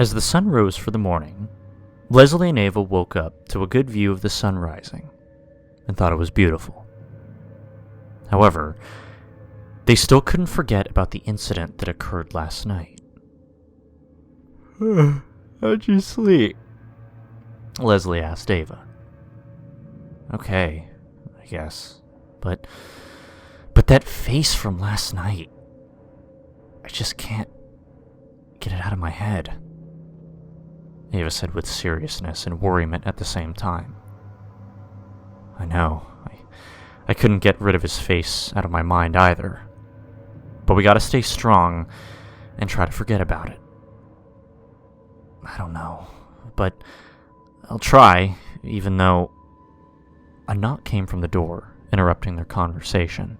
As the sun rose for the morning, Leslie and Ava woke up to a good view of the sun rising and thought it was beautiful. However, they still couldn't forget about the incident that occurred last night. How'd you sleep? Leslie asked Ava. Okay, I guess. But that face from last night, I just can't get it out of my head, Ava said with seriousness and worriment at the same time. I know, I couldn't get rid of his face out of my mind either. But we gotta stay strong and try to forget about it. I don't know, but I'll try, even though... A knock came from the door, interrupting their conversation.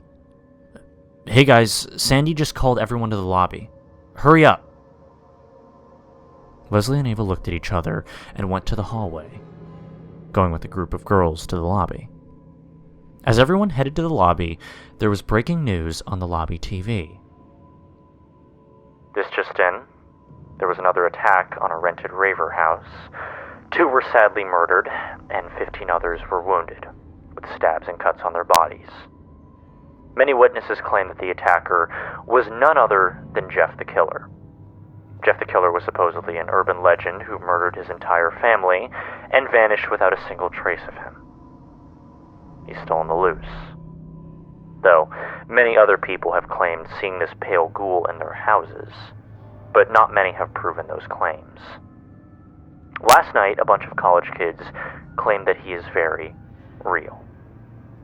Hey guys, Sandy just called everyone to the lobby. Hurry up! Leslie and Ava looked at each other and went to the hallway, going with a group of girls to the lobby. As everyone headed to the lobby, there was breaking news on the lobby TV. This just in. There was another attack on a rented raver house. 2 were sadly murdered, and 15 others were wounded, with stabs and cuts on their bodies. Many witnesses claim that the attacker was none other than Jeff the Killer. Jeff the Killer was supposedly an urban legend who murdered his entire family and vanished without a single trace of him. He's still on the loose. Though, many other people have claimed seeing this pale ghoul in their houses, but not many have proven those claims. Last night, a bunch of college kids claimed that he is very real,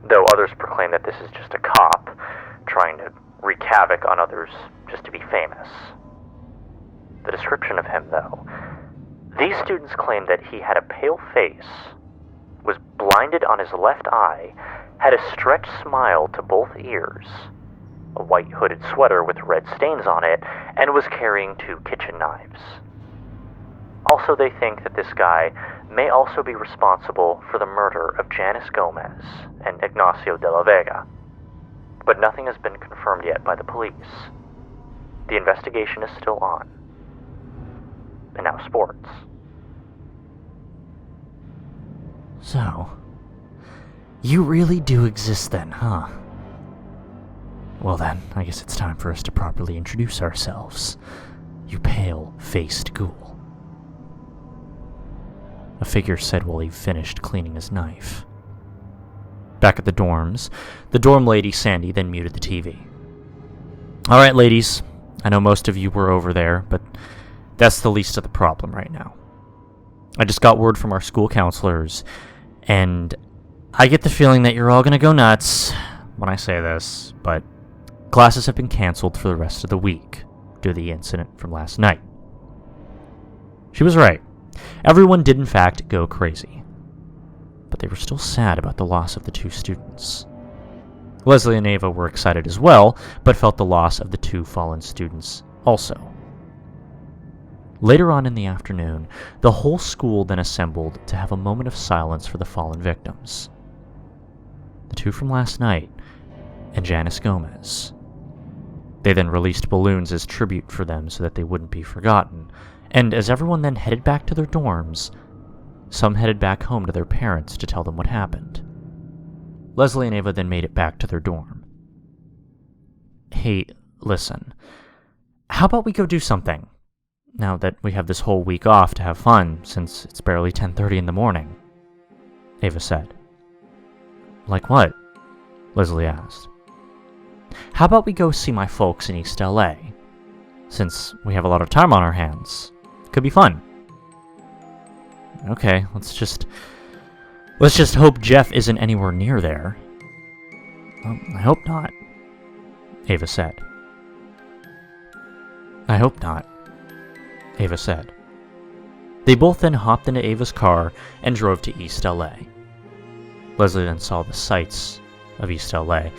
though others proclaim that this is just a cop trying to wreak havoc on others just to be famous. The description of him, though, these students claim that he had a pale face, was blinded on his left eye, had a stretched smile to both ears, a white hooded sweater with red stains on it, and was carrying 2 kitchen knives. Also, they think that this guy may also be responsible for the murder of Janice Gomez and Ignacio de la Vega, but nothing has been confirmed yet by the police. The investigation is still on. And now sports. So, you really do exist then, huh? Well then, I guess it's time for us to properly introduce ourselves, you pale-faced ghoul. A figure said while he finished cleaning his knife. Back at the dorms, the dorm lady, Sandy, then muted the TV. Alright ladies, I know most of you were over there, but that's the least of the problem right now. I just got word from our school counselors, and I get the feeling that you're all gonna go nuts when I say this, but classes have been canceled for the rest of the week due to the incident from last night. She was right. Everyone did in fact go crazy, but they were still sad about the loss of the 2 students. Leslie and Ava were excited as well, but felt the loss of the 2 fallen students also. Later on in the afternoon, the whole school then assembled to have a moment of silence for the fallen victims. The 2 from last night, and Janice Gomez. They then released balloons as tribute for them so that they wouldn't be forgotten, and as everyone then headed back to their dorms, some headed back home to their parents to tell them what happened. Leslie and Ava then made it back to their dorm. Hey, listen, how about we go do something? Now that we have this whole week off to have fun, since it's barely 10:30 in the morning, Ava said. Like what? Leslie asked. How about we go see my folks in East LA? Since we have a lot of time on our hands. Could be fun. Okay, let's just hope Jeff isn't anywhere near there. Well, I hope not, Ava said. I hope not, Ava said. They both then hopped into Ava's car and drove to East LA. Leslie then saw the sights of East LA,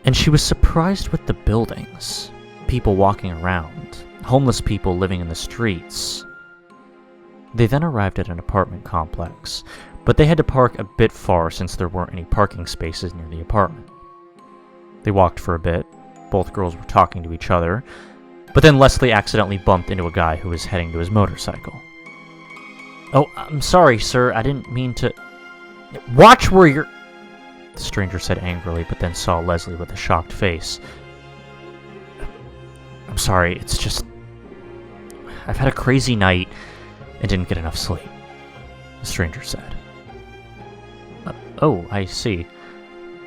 and she was surprised with the buildings, people walking around, homeless people living in the streets. They then arrived at an apartment complex, but they had to park a bit far since there weren't any parking spaces near the apartment. They walked for a bit, both girls were talking to each other, But then Leslie accidentally bumped into a guy who was heading to his motorcycle. "Oh, I'm sorry, sir. I didn't mean to..." "Watch where you're..." the stranger said angrily, but then saw Leslie with a shocked face. "I'm sorry, it's just... I've had a crazy night and didn't get enough sleep," the stranger said. "Oh, I see.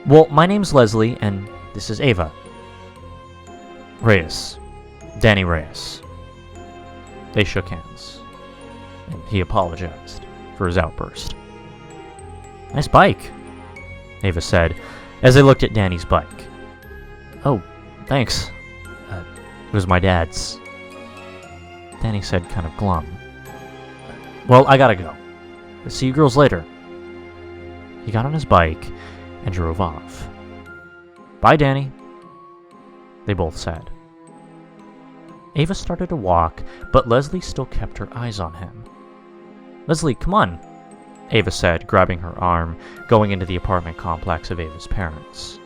Well, my name's Leslie, and this is Ava. Reyes. Danny Reyes." They shook hands, and he apologized for his outburst. "Nice bike," Ava said, as they looked at Danny's bike. "Oh, thanks. It was my dad's," Danny said, kind of glum. "Well, I gotta go. See you girls later." He got on his bike and drove off. "Bye, Danny," they both said. Ava started to walk, but Leslie still kept her eyes on him. "Leslie, come on," Ava said, grabbing her arm, going into the apartment complex of Ava's parents.